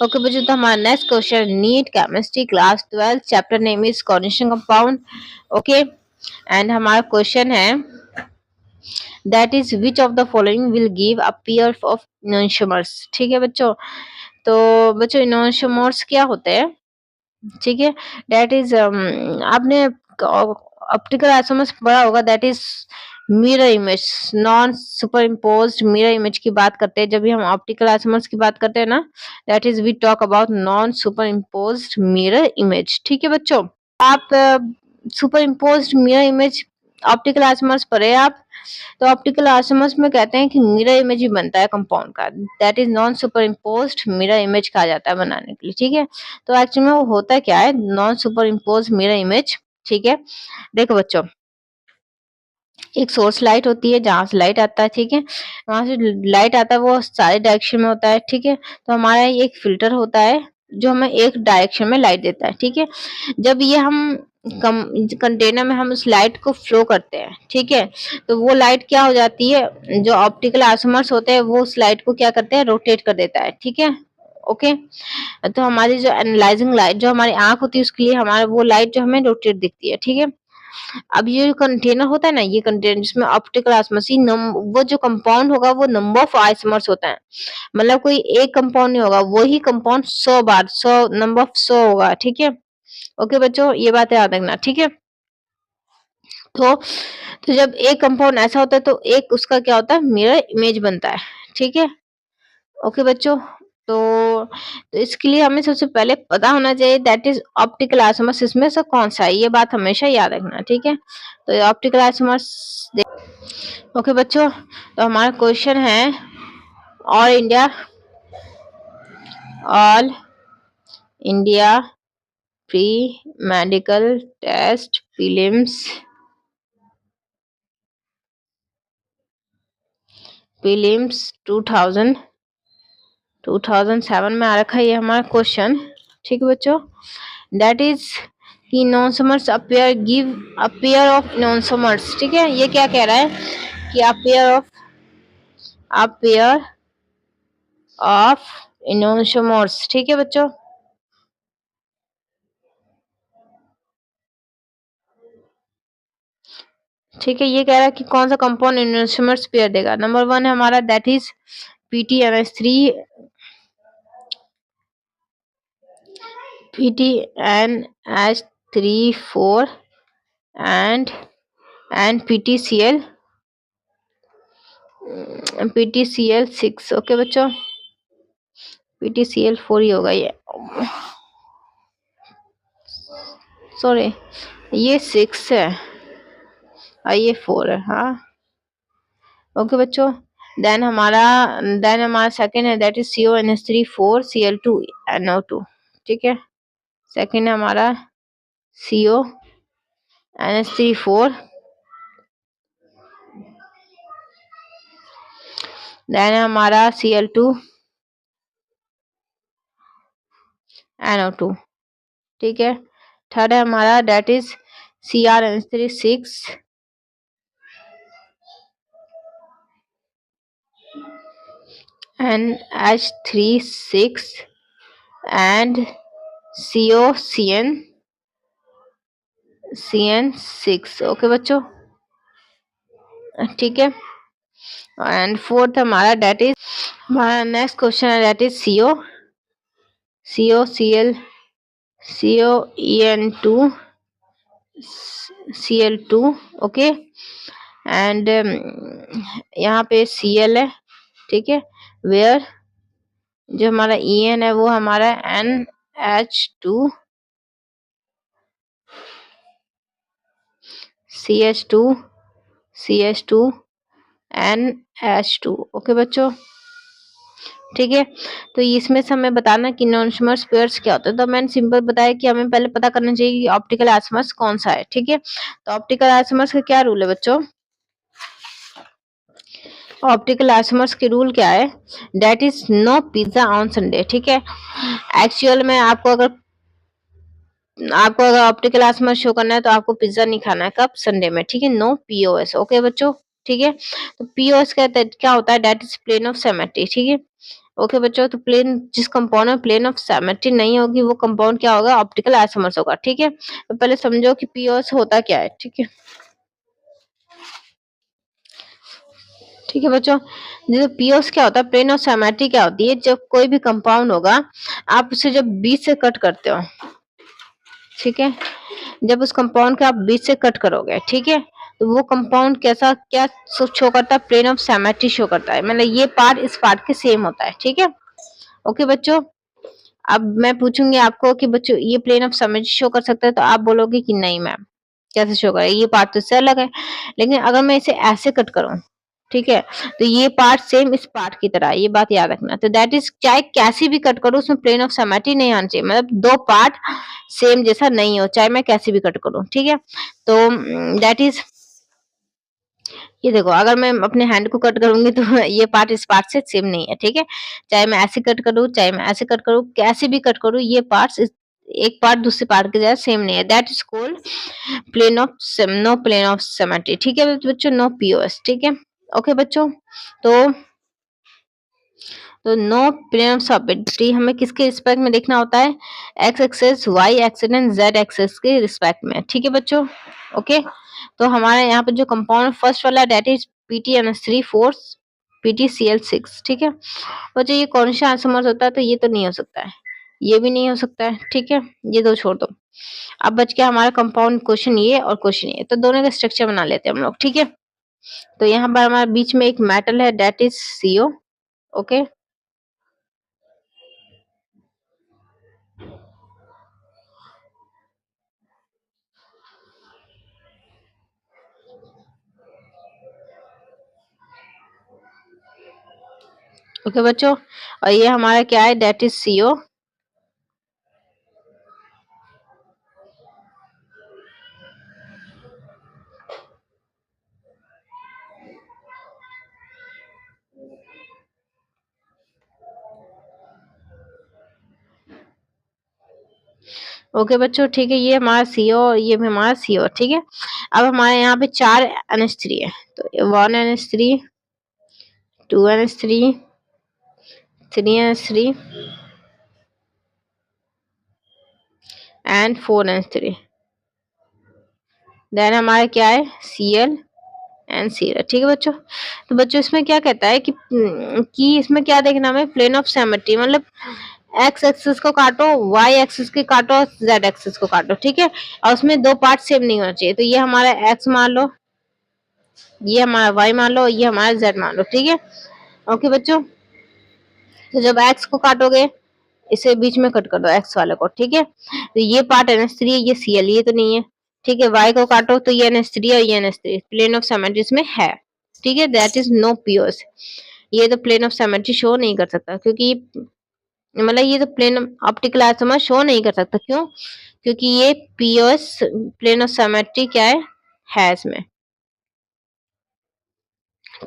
Okay बच्चों, तो हमारा next question NEET chemistry class 12 chapter name is coordination compound. Okay, and हमारा question है that is which of the following will give a pair of isomers. ठीक है बच्चों, तो बच्चों इनोशमर्स क्या होते हैं? ठीक है, दैट इज आपने ऑप्टिकल आइसोमर्स पढ़ा होगा, that is mirror image, non superimposed mirror image की बात करते हैं। जब भी हम ऑप्टिकल आइसोमर्स की बात करते हैं ना, that is we talk about non superimposed mirror image. ठीक है बच्चों, आप superimposed mirror image optical isomers पढ़े आप, तो ऑप्टिकल आइसोमर्स में कहते हैं कि मिरर इमेज ही बनता है कंपाउंड का, that is non superimposed mirror image कहा जाता है बनाने के लिए। ठीक है, तो एक्चुअली में वो होता क्या है, non super impose mirror image. ठीक है, देखो बच्चों, एक सोर्स लाइट होती है जहां से लाइट आता है। ठीक है, वहां से लाइट आता है वो सारे डायरेक्शन में होता है। ठीक है, तो हमारा एक फिल्टर होता है जो हमें एक डायरेक्शन में लाइट देता है। ठीक है, जब ये हम कंटेनर में हम उस लाइट को फ्लो करते हैं, ठीक है, तो वो लाइट क्या हो जाती है, जो ऑप्टिकल आइसोमर्स होते हैं वो उस लाइट को क्या करते हैं, रोटेट कर देता है। ठीक है, ओके, तो हमारी जो एनालाइजिंग लाइट जो हमारी आंख होती है उसके लिए हमारा वो लाइट जो हमें रोटेट दिखती है। ठीक है, अब ये जो कंटेनर होता है ना, ये कंटेनर जिसमें ऑप्टिकल आइसोमर्स, वो जो कंपाउंड होगा वो नंबर ऑफ आइसोमर्स होता है, मतलब कोई एक कंपाउंड नहीं होगा, वही कंपाउंड 100 बार 100 नंबर ऑफ 100 होगा। ठीक है, ओके बच्चों, ये बात याद रखना। ठीक है, तो जब एक कंपाउंड ऐसा होता है तो एक उसका क्या होता है, मिरर इमेज बनता है। ठीक है, ओके बच्चों, तो इसके लिए हमें सबसे पहले पता होना चाहिए दैट इज ऑप्टिकल आइसोमर्स इसमें से कौन सा है, ये बात हमेशा याद रखना। ठीक है, तो ऑप्टिकल आइसोमर्स, ओके बच्चों, तो हमारा क्वेश्चन है all India pre medical test prelims 2007 में आ रखा है ये हमारा क्वेश्चन। ठीक है बच्चों, दैट इज कि isomers a pair give a pair of isomers. ठीक है, ये क्या कह रहा है कि अ पेयर ऑफ इनोसमर्स। ठीक है बच्चों, ठीक है, ये कह रहा है कि कौन सा कंपाउंड इनोसमर्स पेयर देगा। नंबर 1 है हमारा that is PTNH3 PTNH3 4 and PTCL6। Okay बच्चों, PTCL4 ही होगा ये, सॉरी ये 6 है और ये 4 है। हाँ, ओके बच्चों, देन हमारा सेकंड है दैट इज CONH3 4Cl2NO2। ठीक है, सेकंड है हमारा CONH3 4, देन है हमारा Cl2NO2। ठीक है, थर्ड है हमारा that is CrNH3 6 NH3 6 and COCN6। Okay बच्चों, ठीक है, एंड फोर्थ हमारा दैट इज, हमारा नेक्स्ट क्वेश्चन है that is COEN2 Cl2। Okay, and यहाँ पे Cl है। ठीक है, वेयर जो हमारा En है वो हमारा NH2 CH2 NH2। ओके बच्चों, ठीक है, तो इसमें से हमें बताना कि नॉनमर्स पेयर्स क्या होते हैं। तो मैंने सिंपल बताया कि हमें पहले पता करना चाहिए कि ऑप्टिकल आइसोमर्स कौन सा है। ठीक है, तो ऑप्टिकल आइसोमर्स का क्या रूल है बच्चों, ऑप्टिकल आइसोमर्स के रूल क्या है, that is no pizza on Sunday. ठीक है, एक्चुअल में आपको अगर ऑप्टिकल आइसोमर्स शो करना है तो आपको पिज्जा नहीं खाना है, कब, संडे में। ठीक है, नो POS। ओके बच्चों, ठीक है, तो POS क्या होता है, that is plane of symmetry. ठीक है, ओके बच्चों, तो प्लेन जिस कंपाउंड में प्लेन ऑफ सिमेट्री नहीं होगी वो कंपाउंड क्या होगा, ऑप्टिकल आइसोमर्स होगा। ठीक है, तो पहले समझो कि पीओएस होता क्या है। ठीक है, ठीक है बच्चों, जो पीओएस क्या होता है, प्लेन ऑफ सिमेट्री क्या होती है, जब कोई भी कंपाउंड होगा आप उसे जब बीच से कट करते हो, ठीक है, जब उस कंपाउंड को आप बीच से कट करोगे, ठीक है, तो वो कंपाउंड कैसा क्या शो करता है, प्लेन ऑफ सिमेट्री शो करता है, मतलब ये पार्ट इस पार्ट के सेम होता है। ठीक है, ओके बच्चों, अब मैं पूछूंगी आपको कि बच्चों ये प्लेन ऑफ सिमेट्री शो कर सकता है, तो आप बोलोगे कि नहीं मैम, कैसे शो करे, ये पार्ट तो इससे अलग है। लेकिन अगर मैं इसे ऐसे कट करूं, ठीक है, तो ये पार्ट सेम इस पार्ट की तरह है, ये बात याद रखना। तो दैट इज, चाहे कैसे भी कट करूं उसमें प्लेन ऑफ सिमेट्री नहीं आना चाहिए, मतलब दो पार्ट सेम जैसा नहीं हो, चाहे मैं कैसे भी कट करूं। ठीक है, तो दैट इज, ये देखो अगर मैं अपने हैंड को कट करूंगी तो ये पार्ट इस पार्ट से सेम नहीं है। ठीक है, चाहे मैं ऐसे कट करूं, चाहे मैं ऐसे कट करूं, कैसे भी कट करूं, ये पार्ट्स एक पार्ट दूसरे पार्ट के जैसा सेम नहीं है। That is called plane of no plane of symmetry. ठीक है बच्चों, नो पीओएस। ठीक है, ओके बच्चों, तो नो प्लेन ऑफ सिमेट्री हमें किसके रिस्पेक्ट में देखना होता है, X axis, Y axis and Z axis के रिस्पेक्ट में। ठीक है बच्चों, ओके, तो हमारे यहाँ पे जो कंपाउंड फर्स्ट वाला that is PtNH3 force PtCl6। ठीक है बच्चों, ये कौन सा आइसोमर्स होता है, तो ये तो नहीं हो सकता है, ये भी नहीं हो सकता है। ठीक है, ये दो छोड़ दो। अब बच गया हमारा कंपाउंड क्वेश्चन ये और क्वेश्चन ये, तो दोनों का स्ट्रक्चर बना लेते हैं हम लोग। ठीक है, तो यहाँ पर हमारे बीच में एक मेटल है that is CO। Okay, okay बच्चों, और ये हमारा क्या है, डेट इज CO। ओके बच्चों, ठीक है, ये हमारा CO और ये भी हमारा CO। ठीक है, अब हमारे यहाँ पे 4 NH3 है, तो 1 NH3, 2 NH3, 3 NH3 and 4 NH3। Then हमारा क्या है, Cl एंड Cl। ठीक है बच्चों, तो बच्चों इसमें क्या कहता है कि इसमें क्या देखना हमें, प्लेन ऑफ सिमेट्री, मतलब एक्स एक्सिस को काटो, वाई एक्सिस के काटो, जेड एक्सिस को काटो। ठीक है, और उसमें दो पार्ट सेम नहीं होना चाहिए, तो ये हमारा एक्स मान लो, ये हमारा वाई मान लो, ये हमारा जेड मान लो। ठीक है, ओके बच्चों, तो जब एक्स को काटोगे इसे बीच में कट कर दो एक्स वाले को। ठीक है, तो ये पार्ट NH3 है, ये Cl, ये तो नहीं है। ठीक है, वाई को काटो तो ये NH3 और ये NH3 प्लेन ऑफ सिमेट्री में है। ठीक है, दैट इज नो पीओएस, ये तो प्लेन ऑफ सिमेट्री शो नहीं कर सकता, क्योंकि मतलब ये तो प्लेन ऑप्टिकल आइसोमर शो नहीं कर सकता। क्यों, क्योंकि ये पीओएस प्लेन ऑफ सिमेट्री क्या है इसमें।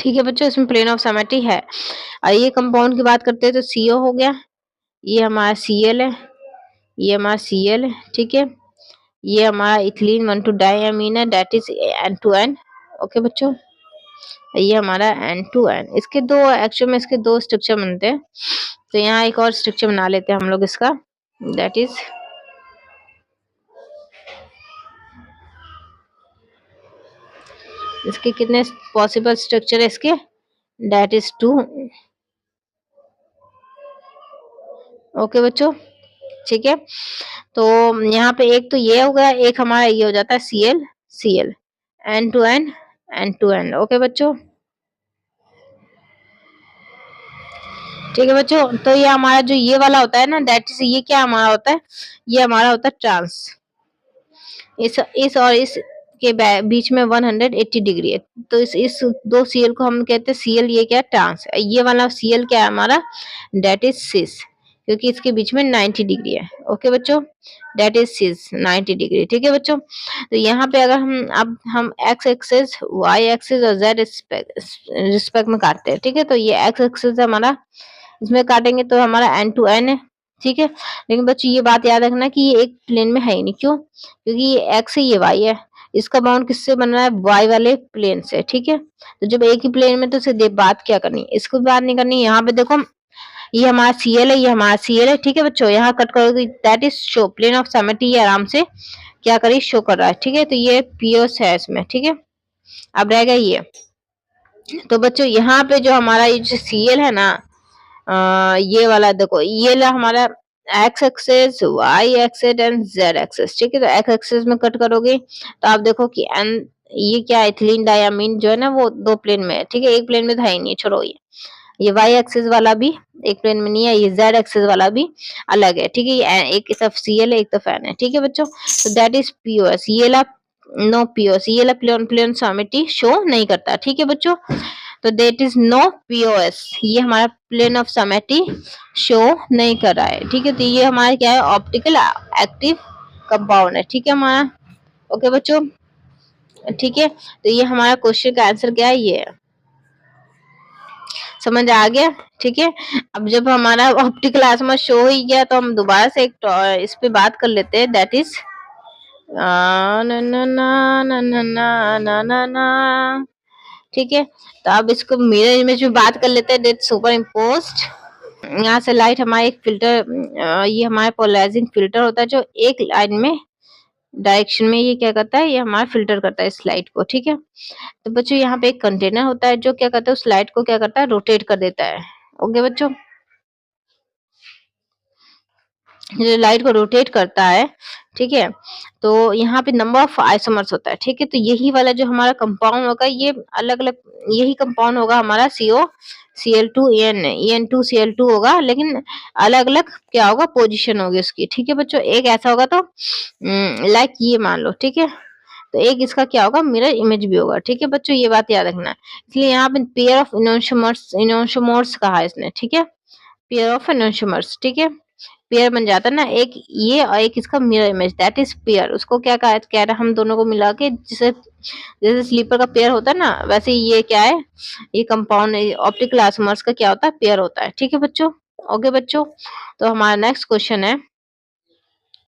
ठीक है बच्चों, इसमें प्लेन ऑफ सिमेट्री है। और ये कंपाउंड की बात करते हैं तो CO हो गया, ये हमारा Cl है, ये हमारा Cl है। ठीक है, ये हमारा इथिलीन 1,2 डाइअमीन है, दैट इज N2N। ओके बच्चों, ये हमारा N2N। इसके दो एक्चुअल में इसके दो स्ट्रक्चर बनते हैं, तो यहाँ एक और स्ट्रक्चर बना लेते हैं हम लोग इसका, दैट इज, इसके कितने पॉसिबल स्ट्रक्चर है इसके, दैट इज 2। ओके बच्चों, ठीक है, तो यहाँ पे एक तो ये हो गया, एक हमारा ये हो जाता है Cl N2N N2N। ओके बच्चों, ठीक है बच्चों, तो ये हमारा जो ये वाला होता है ना, दैट इज, ये क्या हमारा होता है, ये हमारा होता है ट्रांस, इस और इस के बीच में 180 डिग्री है, तो इस दो Cl को हम कहते हैं Cl, ये क्या है, ट्रांस। ये वाला Cl क्या है हमारा, डेट इज सिस, क्योंकि इसके बीच में 90 डिग्री है। ओके बच्चों, डेट इज सिस 90 डिग्री। ठीक है बच्चों, तो यहाँ पे अगर हम एक्स एक्सिस, वाई एक्सिस और जेड रिस्पेक्ट में काटते हैं। ठीक है, तो ये एक्स एक्सिस हमारा, इसमें काटेंगे तो हमारा N2N है। ठीक है, लेकिन बच्चों ये बात याद रखना कि ये एक प्लेन में है ही नहीं। क्यों, क्योंकि ये एक्स है, ये वाई है, इसका बाउंड किससे बन रहा है, वाई वाले प्लेन से। ठीक है, तो जब एक ही प्लेन में तो इसे बात क्या करनी, इसको भी बात नहीं करनी। यहाँ पे देखो ये हमारा Cl है, ये हमारा Cl है, ठीक है बच्चों। यहाँ कट करोगे, that is show plane of symmetry, ये आराम से क्या करिए शो कर रहा है, ठीक है। तो ये पीओस है इसमें, ठीक है। अब रहेगा ये। तो बच्चों यहाँ पे जो हमारा ये जो Cl है ना, ये वाला देखो, ये ला हमारा X axis, Y axis and Z axis, ठीक है। तो एक्स एक्सेस में कट करोगे तो आप देखो कि एन, ये क्या एथिलीन डायमीन जो है ना वो दो प्लेन में है, ठीक है। एक प्लेन में तो है ही नहीं, छोड़ो। ये वाई एक्सेस वाला भी एक प्लेन में नहीं है, ये जेड एक्सेस वाला भी अलग है, ठीक है। ये एक तरफ Cl है, एक तरफ N है, ठीक है बच्चों। तो दैट इज पीओएस। ये ला नो पीओएस, ये ला प्लेन प्लेन सिमेट्री शो नहीं करता, ठीक है बच्चों। तो दैट इज नो पीओएस, ये हमारा प्लेन ऑफ सिमेट्री शो नहीं कर रहा है, ठीक है। तो ये हमारा क्या है, ऑप्टिकल एक्टिव कंपाउंड है, ठीक है हमारा। ओके बच्चों, ठीक है। तो ये हमारा क्वेश्चन का आंसर क्या है, ये है। समझ आ गया, ठीक है। अब जब हमारा ऑप्टिकल आसमा शो ही गया तो हम दोबारा से एक इस पे बात कर लेते हैं, दैट इज ना ना ना ना ना ना ना ना ना, ठीक है। तो अब इसको मिरर इमेज में बात कर लेते हैं, दैट सुपर इम्पोज्ड। यहाँ से लाइट हमारा एक फिल्टर, ये हमारा पोलराइजिंग फिल्टर होता है जो एक लाइन में डायरेक्शन में ये क्या करता है, ये हमारा फिल्टर करता है इस लाइट को, ठीक है। तो बच्चों यहाँ पे एक कंटेनर होता है जो क्या करता है, उस लाइट को क्या करता है, रोटेट कर देता है। ओके बच्चों, जो लाइट को रोटेट करता है, ठीक है। तो यहाँ पे नंबर ऑफ आइसोमर्स होता है, ठीक है। तो यही वाला जो हमारा कंपाउंड होगा, ये अलग अलग, यही कंपाउंड होगा हमारा CO Cl2 En2 Cl2 होगा, लेकिन अलग अलग क्या होगा, पोजीशन होगी उसकी, ठीक है बच्चों। एक ऐसा होगा तो लाइक ये मान लो, ठीक है। तो एक इसका क्या होगा, मिरर इमेज भी होगा, ठीक है बच्चों। ये बात याद रखना है। इसलिए यहाँ पे पेयर ऑफ इनोशोमर्स कहा है इसने, ठीक है। पेयर ऑफ इनोशोमर्स, ठीक है। पेयर बन जाता है ना, एक ये और एक इसका mirror image, that is pair. उसको क्या कह रहा है, हम दोनों को मिला के, जैसे जैसे स्लीपर का पेयर होता है ना, वैसे ही ये क्या है, ये कंपाउंड ऑप्टिकल आइसोमर्स का क्या होता है, पेयर होता है, ठीक है बच्चों। ओके बच्चों, तो हमारा नेक्स्ट क्वेश्चन है